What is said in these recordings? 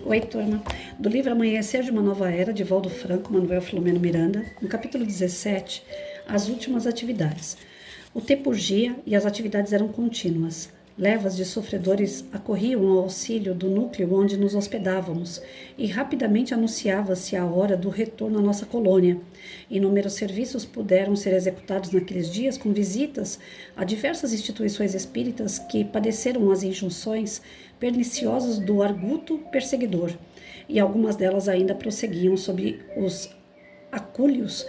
Oi, turma. Do livro Amanhecer de uma Nova Era, de Valdo Franco, Manuel Filomeno Miranda, no capítulo 17, as últimas atividades. O tempo urgia e as atividades eram contínuas. Levas de sofredores acorriam ao auxílio do núcleo onde nos hospedávamos e rapidamente anunciava-se a hora do retorno à nossa colônia. Inúmeros serviços puderam ser executados naqueles dias com visitas a diversas instituições espíritas que padeceram as injunções perniciosas do arguto perseguidor, e algumas delas ainda prosseguiam sob os acúlios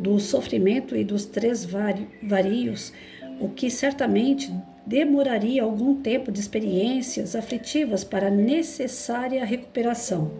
do sofrimento e dos três varios, o que certamente demoraria algum tempo de experiências aflitivas para a necessária recuperação.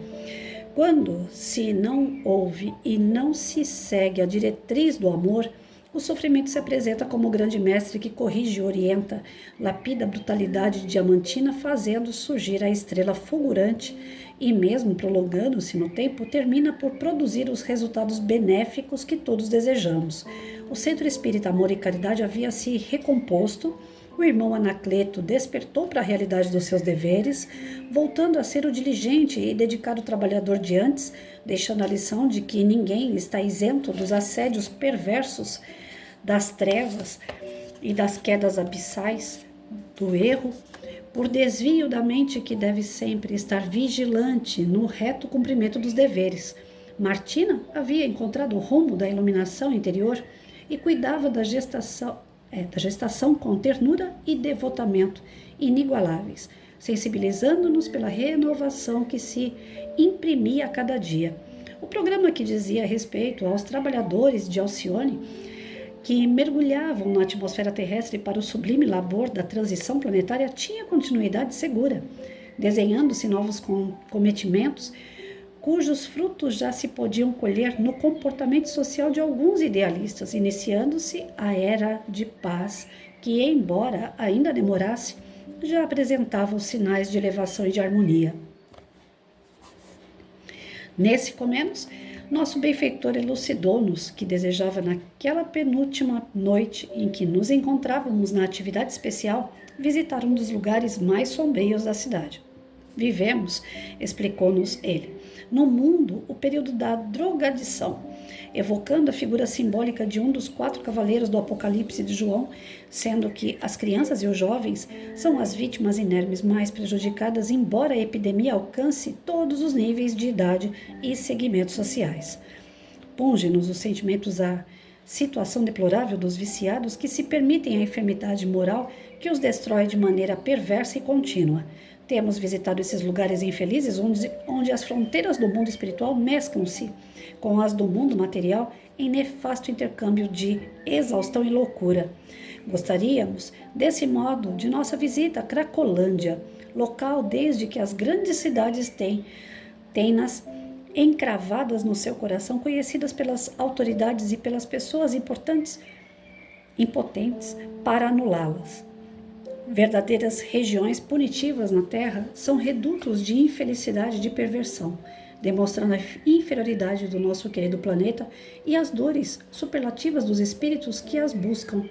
Quando se não ouve e não se segue a diretriz do amor, o sofrimento se apresenta como o grande mestre que corrige e orienta, lapida a brutalidade diamantina, fazendo surgir a estrela fulgurante e, mesmo prolongando-se no tempo, termina por produzir os resultados benéficos que todos desejamos. O Centro Espírita Amor e Caridade havia se recomposto. O irmão Anacleto despertou para a realidade dos seus deveres, voltando a ser o diligente e dedicado trabalhador de antes, deixando a lição de que ninguém está isento dos assédios perversos das trevas e das quedas abissais do erro, por desvio da mente que deve sempre estar vigilante no reto cumprimento dos deveres. Martina havia encontrado o rumo da iluminação interior e cuidava da gestação com ternura e devotamento inigualáveis, sensibilizando-nos pela renovação que se imprimia a cada dia. O programa que dizia respeito aos trabalhadores de Alcione, que mergulhavam na atmosfera terrestre para o sublime labor da transição planetária, tinha continuidade segura, desenhando-se novos cometimentos, cujos frutos já se podiam colher no comportamento social de alguns idealistas, iniciando-se a era de paz, que, embora ainda demorasse, já apresentava os sinais de elevação e de harmonia. Nesse comenos, nosso benfeitor elucidou-nos que desejava, naquela penúltima noite em que nos encontrávamos na atividade especial, visitar um dos lugares mais sombrios da cidade. Vivemos, explicou-nos ele, no mundo o período da drogadição, evocando a figura simbólica de um dos 4 cavaleiros do Apocalipse de João, sendo que as crianças e os jovens são as vítimas inermes mais prejudicadas, embora a epidemia alcance todos os níveis de idade e segmentos sociais. Punge-nos os sentimentos à situação deplorável dos viciados que se permitem a enfermidade moral que os destrói de maneira perversa e contínua. Temos visitado esses lugares infelizes onde as fronteiras do mundo espiritual mesclam-se com as do mundo material em nefasto intercâmbio de exaustão e loucura. Gostaríamos, desse modo, de nossa visita a Cracolândia, local desde que as grandes cidades têm-nas encravadas no seu coração, conhecidas pelas autoridades e pelas pessoas impotentes para anulá-las. Verdadeiras regiões punitivas na Terra são redutos de infelicidade e de perversão, demonstrando a inferioridade do nosso querido planeta e as dores superlativas dos espíritos que as buscam.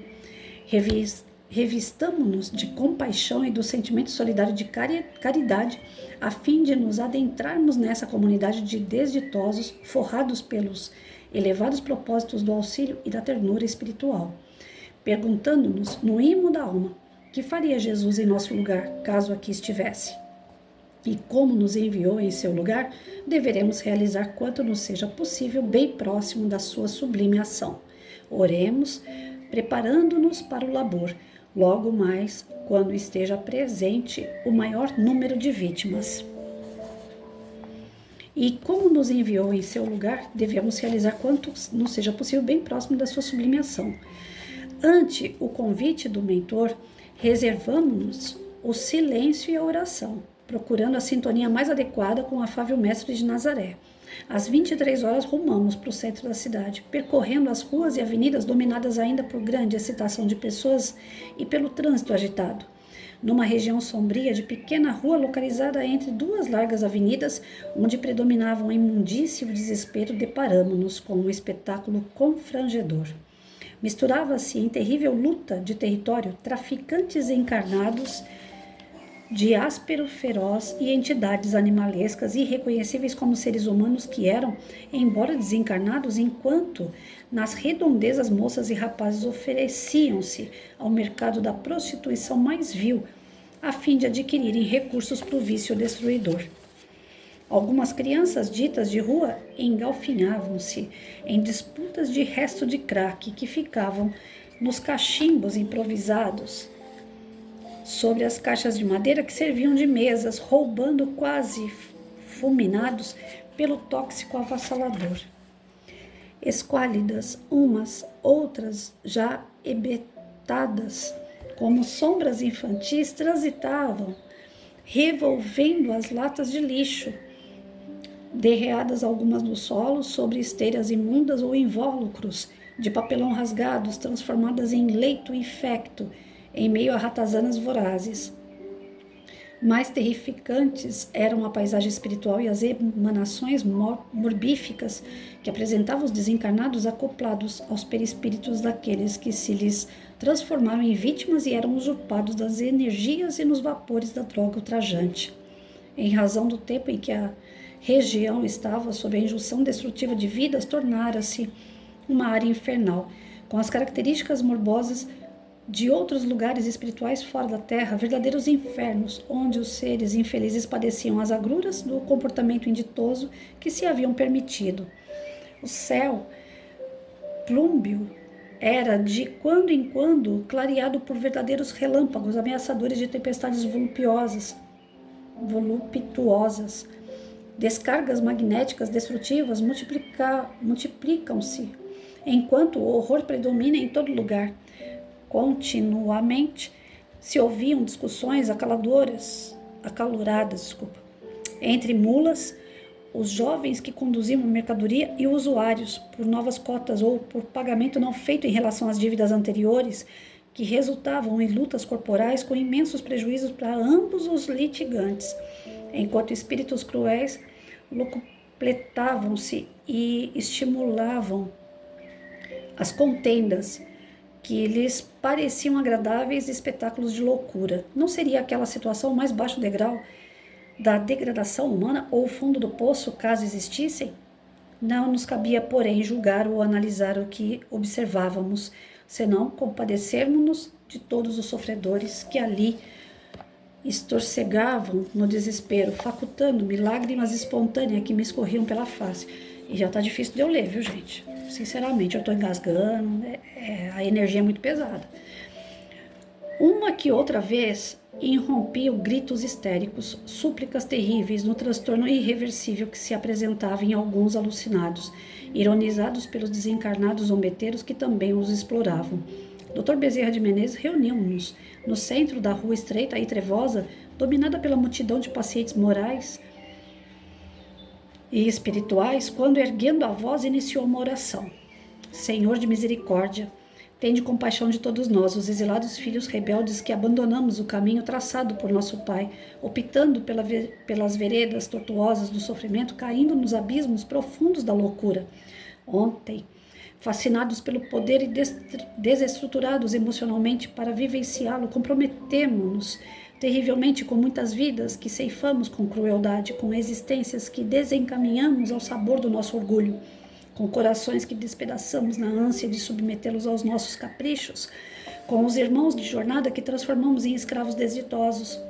Revistamo-nos de compaixão e do sentimento solidário de caridade, a fim de nos adentrarmos nessa comunidade de desditosos, forrados pelos elevados propósitos do auxílio e da ternura espiritual, perguntando-nos, no imo da alma, que faria Jesus em nosso lugar, caso aqui estivesse? E como nos enviou em seu lugar, deveremos realizar quanto nos seja possível bem próximo da sua sublime ação. Oremos, preparando-nos para o labor, logo mais quando esteja presente o maior número de vítimas. E como nos enviou em seu lugar, devemos realizar quanto nos seja possível bem próximo da sua sublime ação. Ante o convite do mentor, reservamos-nos o silêncio e a oração, procurando a sintonia mais adequada com o afável mestre de Nazaré. Às 23 horas rumamos para o centro da cidade, percorrendo as ruas e avenidas dominadas ainda por grande excitação de pessoas e pelo trânsito agitado. Numa região sombria de pequena rua localizada entre 2 largas avenidas, onde predominavam a imundície e o desespero, deparamo-nos com um espetáculo confrangedor. Misturava-se em terrível luta de território traficantes encarnados de áspero feroz e entidades animalescas irreconhecíveis como seres humanos que eram, embora desencarnados, enquanto nas redondezas moças e rapazes ofereciam-se ao mercado da prostituição mais vil, a fim de adquirirem recursos para o vício destruidor. Algumas crianças ditas de rua engalfinhavam-se em disputas de resto de crack que ficavam nos cachimbos improvisados sobre as caixas de madeira que serviam de mesas, roubando quase fulminados pelo tóxico avassalador. Esquálidas, umas, outras já hebetadas, como sombras infantis, transitavam, revolvendo as latas de lixo, derreadas algumas no solo, sobre esteiras imundas ou invólucros de papelão rasgados, transformadas em leito infecto, em meio a ratazanas vorazes. Mais terrificantes eram a paisagem espiritual e as emanações morbíficas que apresentavam os desencarnados acoplados aos perispíritos daqueles que se lhes transformaram em vítimas e eram usurpados das energias e nos vapores da droga ultrajante. Em razão do tempo em que a região estava sob a injunção destrutiva de vidas, tornara-se uma área infernal, com as características morbosas de outros lugares espirituais fora da Terra, verdadeiros infernos, onde os seres infelizes padeciam as agruras do comportamento inditoso que se haviam permitido. O céu plúmbeo era de quando em quando clareado por verdadeiros relâmpagos ameaçadores de tempestades voluptuosas. Descargas magnéticas destrutivas multiplicam-se, enquanto o horror predomina em todo lugar. Continuamente se ouviam discussões acaloradas, entre mulas, os jovens que conduziam a mercadoria e usuários, por novas cotas ou por pagamento não feito em relação às dívidas anteriores, que resultavam em lutas corporais com imensos prejuízos para ambos os litigantes, enquanto espíritos cruéis locupletavam-se e estimulavam as contendas que lhes pareciam agradáveis espetáculos de loucura. Não seria aquela situação o mais baixo degrau da degradação humana ou o fundo do poço, caso existissem? Não nos cabia, porém, julgar ou analisar o que observávamos, senão compadecermos-nos de todos os sofredores que ali estorcegavam no desespero, facultando-me lágrimas espontâneas que me escorriam pela face. E já tá difícil de eu ler, viu, gente? Sinceramente, eu tô engasgando, a energia é muito pesada. Uma que outra vez irrompiam gritos histéricos, súplicas terríveis no transtorno irreversível que se apresentava em alguns alucinados, ironizados pelos desencarnados zombeteiros que também os exploravam. Dr. Bezerra de Menezes reuniu-nos no centro da rua estreita e trevosa, dominada pela multidão de pacientes morais e espirituais, quando, erguendo a voz, iniciou uma oração. Senhor de misericórdia, tende compaixão de todos nós, os exilados filhos rebeldes que abandonamos o caminho traçado por nosso Pai, optando pelas veredas tortuosas do sofrimento, caindo nos abismos profundos da loucura. Ontem, fascinados pelo poder e desestruturados emocionalmente para vivenciá-lo, comprometemo-nos terrivelmente com muitas vidas que ceifamos com crueldade, com existências que desencaminhamos ao sabor do nosso orgulho, com corações que despedaçamos na ânsia de submetê-los aos nossos caprichos, com os irmãos de jornada que transformamos em escravos desditosos.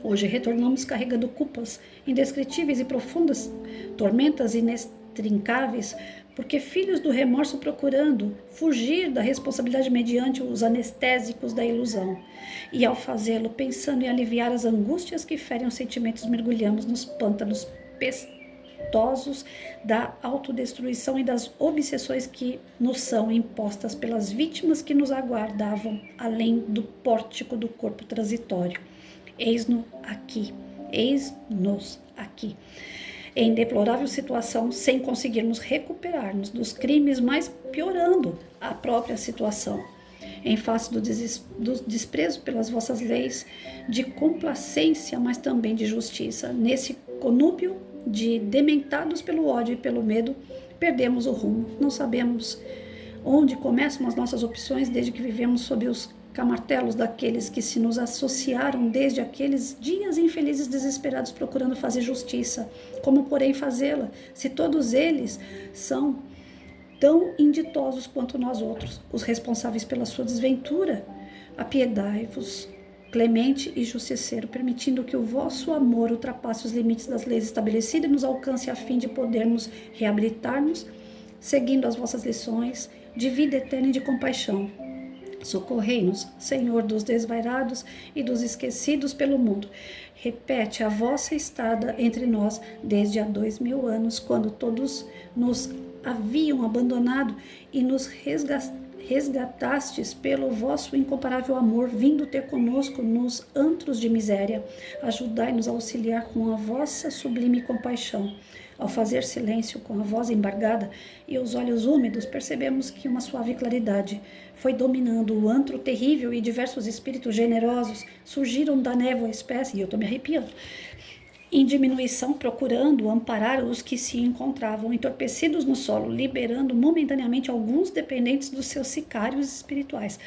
Hoje retornamos carregando culpas indescritíveis e profundas, tormentas inextrincáveis, porque filhos do remorso procurando fugir da responsabilidade mediante os anestésicos da ilusão. E ao fazê-lo, pensando em aliviar as angústias que ferem os sentimentos, mergulhamos nos pântanos pestosos da autodestruição e das obsessões que nos são impostas pelas vítimas que nos aguardavam além do pórtico do corpo transitório. Eis-nos aqui, em deplorável situação, sem conseguirmos recuperar-nos dos crimes, mas piorando a própria situação, em face do desprezo pelas vossas leis de complacência, mas também de justiça. Nesse conúbio de dementados pelo ódio e pelo medo, perdemos o rumo. Não sabemos onde começam as nossas opções desde que vivemos sob os arrancar martelos daqueles que se nos associaram desde aqueles dias infelizes desesperados procurando fazer justiça. Como, porém, fazê-la, se todos eles são tão inditosos quanto nós outros, os responsáveis pela sua desventura? Apiedai-vos, clemente e justiceiro, permitindo que o vosso amor ultrapasse os limites das leis estabelecidas e nos alcance a fim de podermos reabilitar-nos, seguindo as vossas lições de vida eterna e de compaixão. Socorrei-nos, Senhor dos desvairados e dos esquecidos pelo mundo. Repete a vossa estada entre nós desde há 2000 anos, quando todos nos haviam abandonado e nos resgatastes pelo vosso incomparável amor, vindo ter conosco nos antros de miséria. Ajudai-nos a auxiliar com a vossa sublime compaixão. Ao fazer silêncio com a voz embargada e os olhos úmidos, percebemos que uma suave claridade foi dominando o antro terrível e diversos espíritos generosos surgiram da névoa espessa, e eu estou me arrepiando, em diminuição, procurando amparar os que se encontravam entorpecidos no solo, liberando momentaneamente alguns dependentes dos seus sicários espirituais,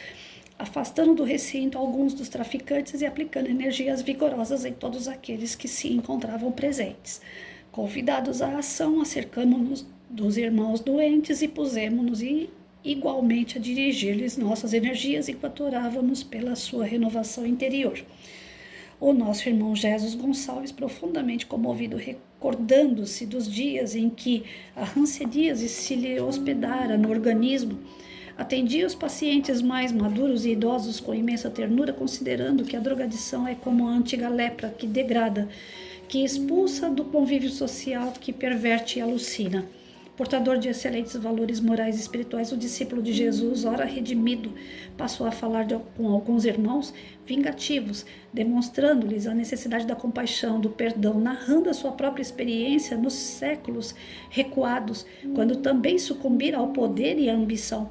afastando do recinto alguns dos traficantes e aplicando energias vigorosas em todos aqueles que se encontravam presentes. Convidados à ação, acercamo-nos dos irmãos doentes e pusemos-nos igualmente a dirigir-lhes nossas energias enquanto orávamos pela sua renovação interior. O nosso irmão Jesus Gonçalves, profundamente comovido, recordando-se dos dias em que a hanseníase se lhe hospedara no organismo, atendia os pacientes mais maduros e idosos com imensa ternura, considerando que a drogadição é como a antiga lepra que degrada, que expulsa do convívio social, que perverte e alucina. Portador de excelentes valores morais e espirituais, o discípulo de Jesus, ora redimido, passou a falar com alguns irmãos vingativos, demonstrando-lhes a necessidade da compaixão, do perdão, narrando a sua própria experiência nos séculos recuados, quando também sucumbira ao poder e à ambição,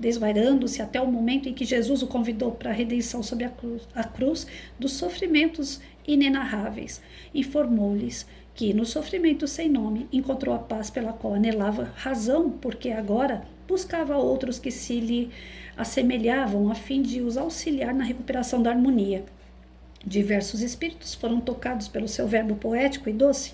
desvairando-se até o momento em que Jesus o convidou para a redenção sob a cruz dos sofrimentos inenarráveis. Informou-lhes que no sofrimento sem nome encontrou a paz pela qual anelava, razão porque agora buscava outros que se lhe assemelhavam a fim de os auxiliar na recuperação da harmonia. Diversos espíritos foram tocados pelo seu verbo poético e doce,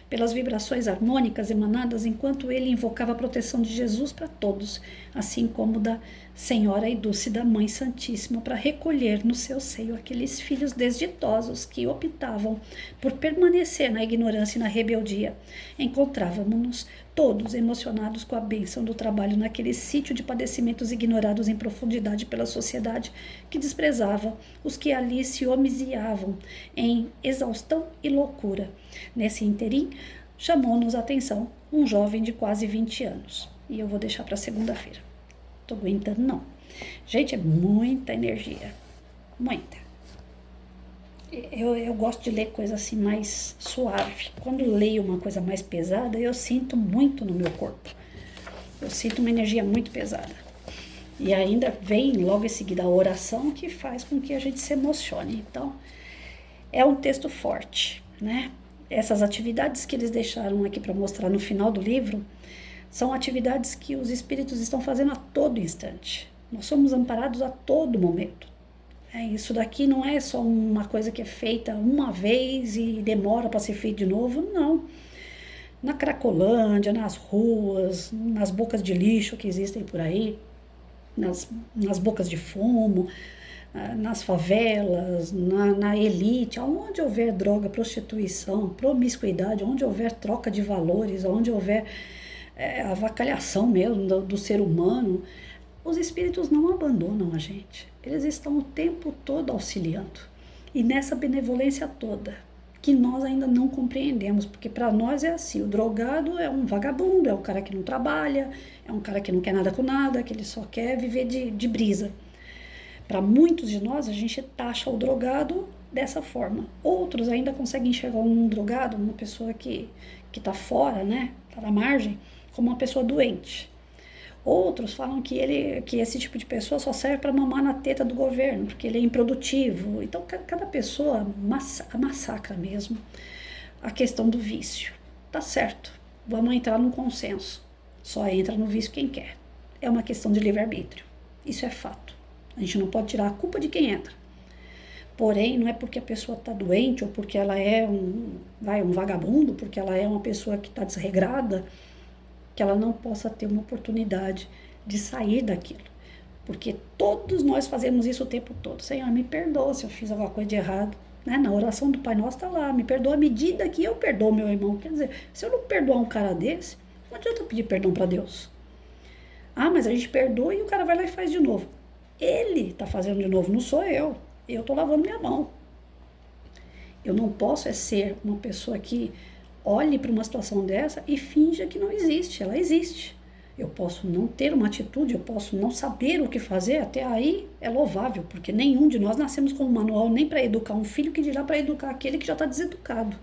pelas vibrações harmônicas emanadas enquanto ele invocava a proteção de Jesus para todos, assim como da Senhora e Dúlcida Mãe Santíssima, para recolher no seu seio aqueles filhos desditosos que optavam por permanecer na ignorância e na rebeldia. Encontrávamos-nos todos emocionados com a bênção do trabalho naquele sítio de padecimentos ignorados em profundidade pela sociedade, que desprezava os que ali se homiciavam em exaustão e loucura. Nesse interim, chamou-nos a atenção um jovem de quase 20 anos. E eu vou deixar para segunda-feira. Tô aguentando, não. Gente, é muita energia. Muita. Eu gosto de ler coisa assim mais suave. Quando leio uma coisa mais pesada, eu sinto muito no meu corpo. Eu sinto uma energia muito pesada. E ainda vem logo em seguida a oração, que faz com que a gente se emocione. Então, é um texto forte, né? Essas atividades que eles deixaram aqui para mostrar no final do livro são atividades que os espíritos estão fazendo a todo instante. Nós somos amparados a todo momento. Isso daqui não é só uma coisa que é feita uma vez e demora para ser feito de novo, não. Na Cracolândia, nas ruas, nas bocas de lixo que existem por aí, nas bocas de fumo, nas favelas, na elite, onde houver droga, prostituição, promiscuidade, onde houver troca de valores, onde houver avacalhação mesmo do ser humano, os espíritos não abandonam a gente. Eles estão o tempo todo auxiliando. E nessa benevolência toda, que nós ainda não compreendemos, porque para nós é assim, o drogado é um vagabundo, é um cara que não trabalha, é um cara que não quer nada com nada, que ele só quer viver de brisa. Para muitos de nós, a gente taxa o drogado dessa forma. Outros ainda conseguem enxergar um drogado, uma pessoa que está fora, né, está na margem, como uma pessoa doente. Outros falam que esse tipo de pessoa só serve para mamar na teta do governo, porque ele é improdutivo. Então, cada pessoa massacra mesmo a questão do vício. Tá certo, vamos entrar num consenso. Só entra no vício quem quer. É uma questão de livre-arbítrio. Isso é fato. A gente não pode tirar a culpa de quem entra. Porém, não é porque a pessoa está doente ou porque ela é um vagabundo, porque ela é uma pessoa que está desregrada, que ela não possa ter uma oportunidade de sair daquilo. Porque todos nós fazemos isso o tempo todo. Senhor, me perdoa se eu fiz alguma coisa de errado. Né? Na oração do Pai Nosso está lá, me perdoa à medida que eu perdoo meu irmão. Quer dizer, se eu não perdoar um cara desse, não adianta eu pedir perdão para Deus. Ah, mas a gente perdoa e o cara vai lá e faz de novo. Ele está fazendo de novo, não sou eu. Eu estou lavando minha mão. Eu não posso ser uma pessoa que olhe para uma situação dessa e finja que não existe. Ela existe. Eu posso não ter uma atitude, eu posso não saber o que fazer, até aí é louvável, porque nenhum de nós nascemos com um manual nem para educar um filho, que dirá para educar aquele que já está deseducado.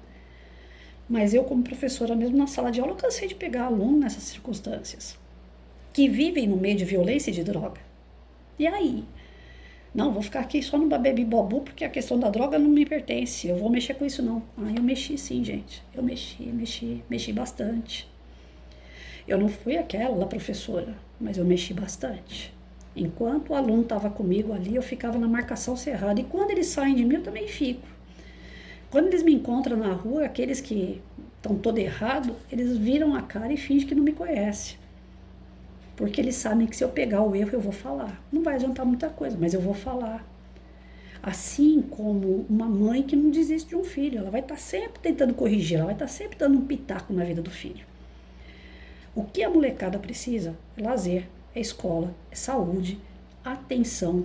Mas eu, como professora, mesmo na sala de aula, eu cansei de pegar aluno nessas circunstâncias, que vivem no meio de violência e de droga. E aí? Não, vou ficar aqui só no babebi bobu, porque a questão da droga não me pertence, eu vou mexer com isso não. Ah, eu mexi sim, gente, eu mexi bastante. Eu não fui aquela professora, mas eu mexi bastante. Enquanto o aluno estava comigo ali, eu ficava na marcação cerrada. E quando eles saem de mim, eu também fico. Quando eles me encontram na rua, aqueles que estão todo errado, eles viram a cara e fingem que não me conhecem. Porque eles sabem que se eu pegar o erro, eu vou falar. Não vai adiantar muita coisa, mas eu vou falar. Assim como uma mãe que não desiste de um filho. Ela vai estar sempre tentando corrigir, ela vai estar sempre dando um pitaco na vida do filho. O que a molecada precisa é lazer, é escola, é saúde, atenção.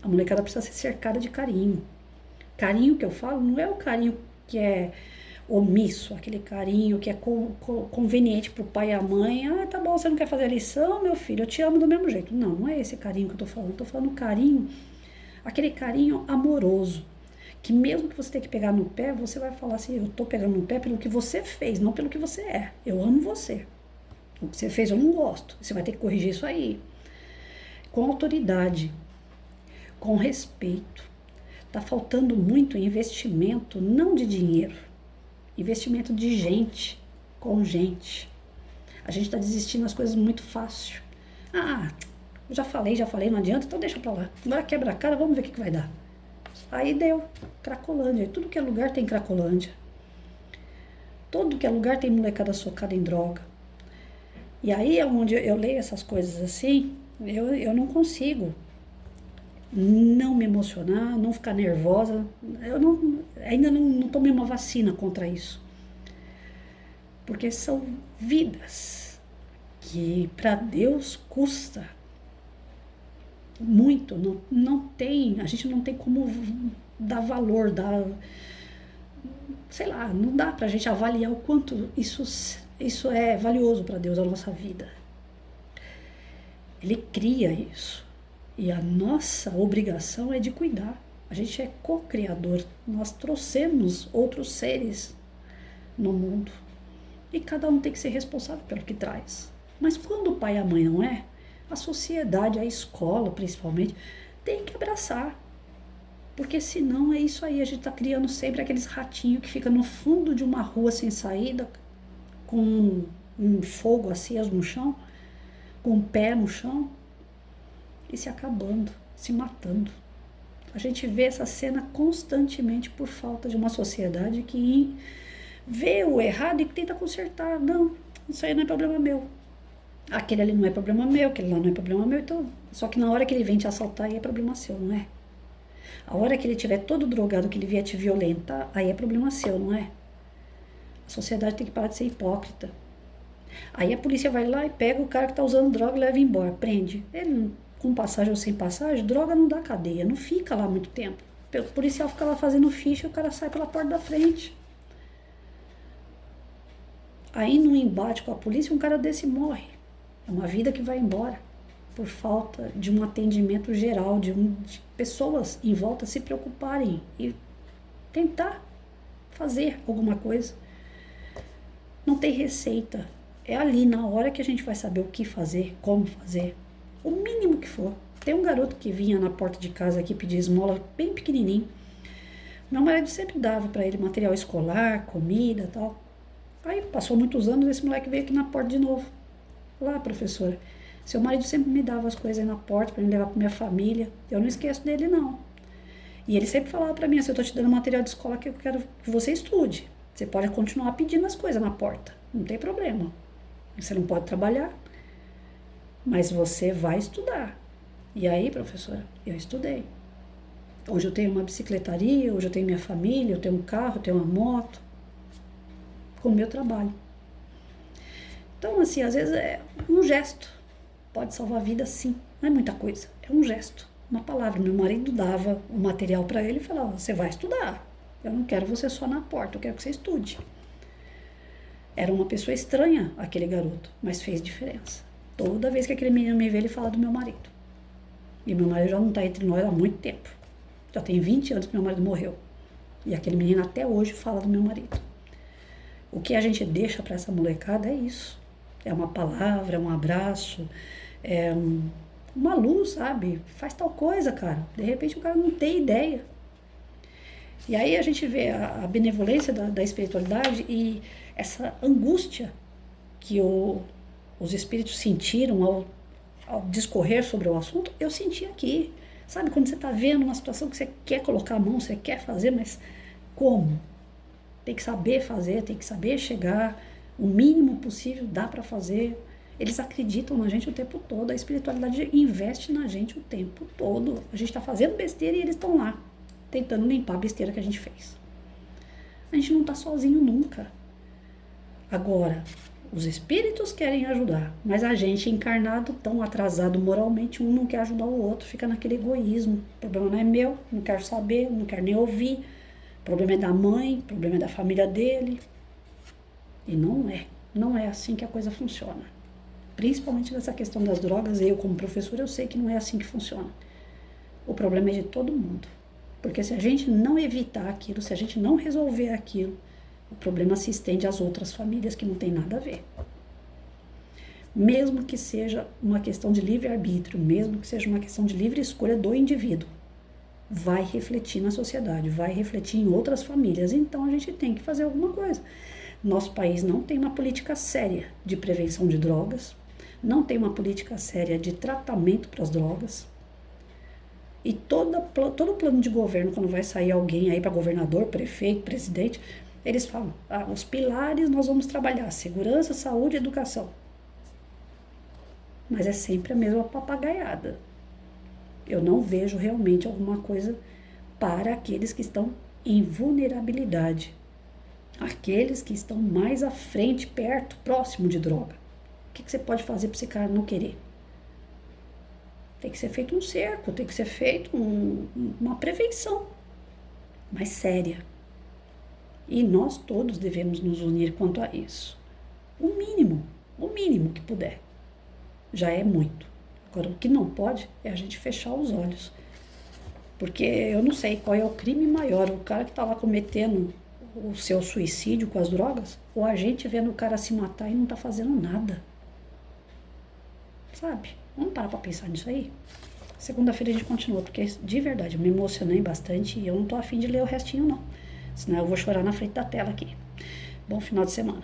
A molecada precisa ser cercada de carinho. Carinho que eu falo não é o carinho que é omisso, aquele carinho que é conveniente para o pai e a mãe. Ah, tá bom, você não quer fazer a lição, meu filho, eu te amo do mesmo jeito. Não, não é esse carinho que eu tô falando. Eu tô falando carinho, aquele carinho amoroso. Que mesmo que você tenha que pegar no pé, você vai falar assim, eu tô pegando no pé pelo que você fez, não pelo que você é. Eu amo você. O que você fez eu não gosto. Você vai ter que corrigir isso aí. Com autoridade, com respeito. Tá faltando muito investimento, não de dinheiro. Investimento de gente, com gente. A gente tá desistindo das coisas muito fácil. Ah, já falei, não adianta, então deixa pra lá. Agora quebra a cara, vamos ver o que vai dar. Aí deu, Cracolândia. Tudo que é lugar tem Cracolândia. Todo que é lugar tem molecada socada em droga. E aí, onde eu leio essas coisas assim, eu não consigo não me emocionar, não ficar nervosa. Ainda não tomei uma vacina contra isso. Porque são vidas que para Deus custa muito. A gente não tem como dar valor, sei lá, não dá pra gente avaliar o quanto isso é valioso para Deus, a nossa vida. Ele cria isso. E a nossa obrigação é de cuidar. A gente é co-criador. Nós trouxemos outros seres no mundo. E cada um tem que ser responsável pelo que traz. Mas quando o pai e a mãe não é, a sociedade, a escola principalmente, tem que abraçar. Porque senão é isso aí. A gente está criando sempre aqueles ratinhos que ficam no fundo de uma rua sem saída, com um fogo aceso no chão, com o pé no chão e se acabando, se matando. A gente vê essa cena constantemente por falta de uma sociedade que vê o errado e tenta consertar. Não, isso aí não é problema meu. Aquele ali não é problema meu, aquele lá não é problema meu. Então, só que na hora que ele vem te assaltar, aí é problema seu, não é? A hora que ele estiver todo drogado, que ele vier te violentar, aí é problema seu, não é? A sociedade tem que parar de ser hipócrita. Aí a polícia vai lá e pega o cara que tá usando droga e leva embora, prende. Ele, com passagem ou sem passagem, droga não dá cadeia, não fica lá muito tempo. O policial fica lá fazendo ficha e o cara sai pela porta da frente. Aí no embate com a polícia, um cara desse morre. É uma vida que vai embora por falta de um atendimento geral, de pessoas em volta se preocuparem e tentar fazer alguma coisa. Não tem receita. É ali, na hora que a gente vai saber o que fazer, como fazer. O mínimo que for. Tem um garoto que vinha na porta de casa aqui pedir esmola, bem pequenininho. Meu marido sempre dava para ele material escolar, comida e tal. Aí passou muitos anos, esse moleque veio aqui na porta de novo. Lá, professora, Seu marido sempre me dava as coisas aí na porta para me levar para minha família. Eu não esqueço dele, não. E ele sempre falava para mim, assim, eu tô te dando material de escola que eu quero que você estude. Você pode continuar pedindo as coisas na porta, não tem problema. Você não pode trabalhar, mas você vai estudar. E aí, professora, eu estudei. Hoje eu tenho uma bicicletaria, hoje eu tenho minha família, eu tenho um carro, eu tenho uma moto, com o meu trabalho. Então, assim, às vezes é um gesto. Pode salvar a vida, sim. Não é muita coisa, é um gesto. Uma palavra. Meu marido dava o material para ele e falava, você vai estudar. Eu não quero você só na porta, eu quero que você estude. Era uma pessoa estranha, aquele garoto, mas fez diferença. Toda vez que aquele menino me vê, ele fala do meu marido. E meu marido já não está entre nós há muito tempo. Já tem 20 anos que meu marido morreu. E aquele menino até hoje fala do meu marido. O que a gente deixa para essa molecada é isso. É uma palavra, é um abraço, é uma luz, sabe? Faz tal coisa, cara. De repente o cara não tem ideia. E aí a gente vê a benevolência da espiritualidade e essa angústia que os espíritos sentiram ao discorrer sobre o assunto, eu senti aqui. Sabe, quando você está vendo uma situação que você quer colocar a mão, você quer fazer, mas como? Tem que saber fazer, tem que saber chegar, o mínimo possível dá para fazer. Eles acreditam na gente o tempo todo, a espiritualidade investe na gente o tempo todo. A gente está fazendo besteira e eles estão lá, tentando limpar a besteira que a gente fez. A gente não está sozinho nunca. Agora, os espíritos querem ajudar, mas a gente encarnado, tão atrasado moralmente, um não quer ajudar o outro, fica naquele egoísmo. O problema não é meu, não quero saber, não quero nem ouvir. O problema é da mãe, o problema é da família dele. E não é assim que a coisa funciona. Principalmente nessa questão das drogas, eu como professora, eu sei que não é assim que funciona. O problema é de todo mundo. Porque se a gente não evitar aquilo, se a gente não resolver aquilo, o problema se estende às outras famílias que não tem nada a ver. Mesmo que seja uma questão de livre-arbítrio, mesmo que seja uma questão de livre escolha do indivíduo, vai refletir na sociedade, vai refletir em outras famílias. Então a gente tem que fazer alguma coisa. Nosso país não tem uma política séria de prevenção de drogas, não tem uma política séria de tratamento para as drogas. E todo o plano de governo, quando vai sair alguém aí para governador, prefeito, presidente, eles falam, os pilares nós vamos trabalhar, segurança, saúde e educação. Mas é sempre a mesma papagaiada. Eu não vejo realmente alguma coisa para aqueles que estão em vulnerabilidade. Aqueles que estão mais à frente, perto, próximo de droga. O que você pode fazer para esse cara não querer? Tem que ser feito um cerco, tem que ser feito uma prevenção mais séria. E nós todos devemos nos unir quanto a isso. O mínimo que puder. Já é muito. Agora, o que não pode é a gente fechar os olhos. Porque eu não sei qual é o crime maior. O cara que está lá cometendo o seu suicídio com as drogas, ou a gente vendo o cara se matar e não está fazendo nada. Sabe? Vamos parar para pensar nisso aí? Segunda-feira a gente continua, porque de verdade eu me emocionei bastante e eu não tô afim de ler o restinho não. Senão eu vou chorar na frente da tela aqui. Bom final de semana.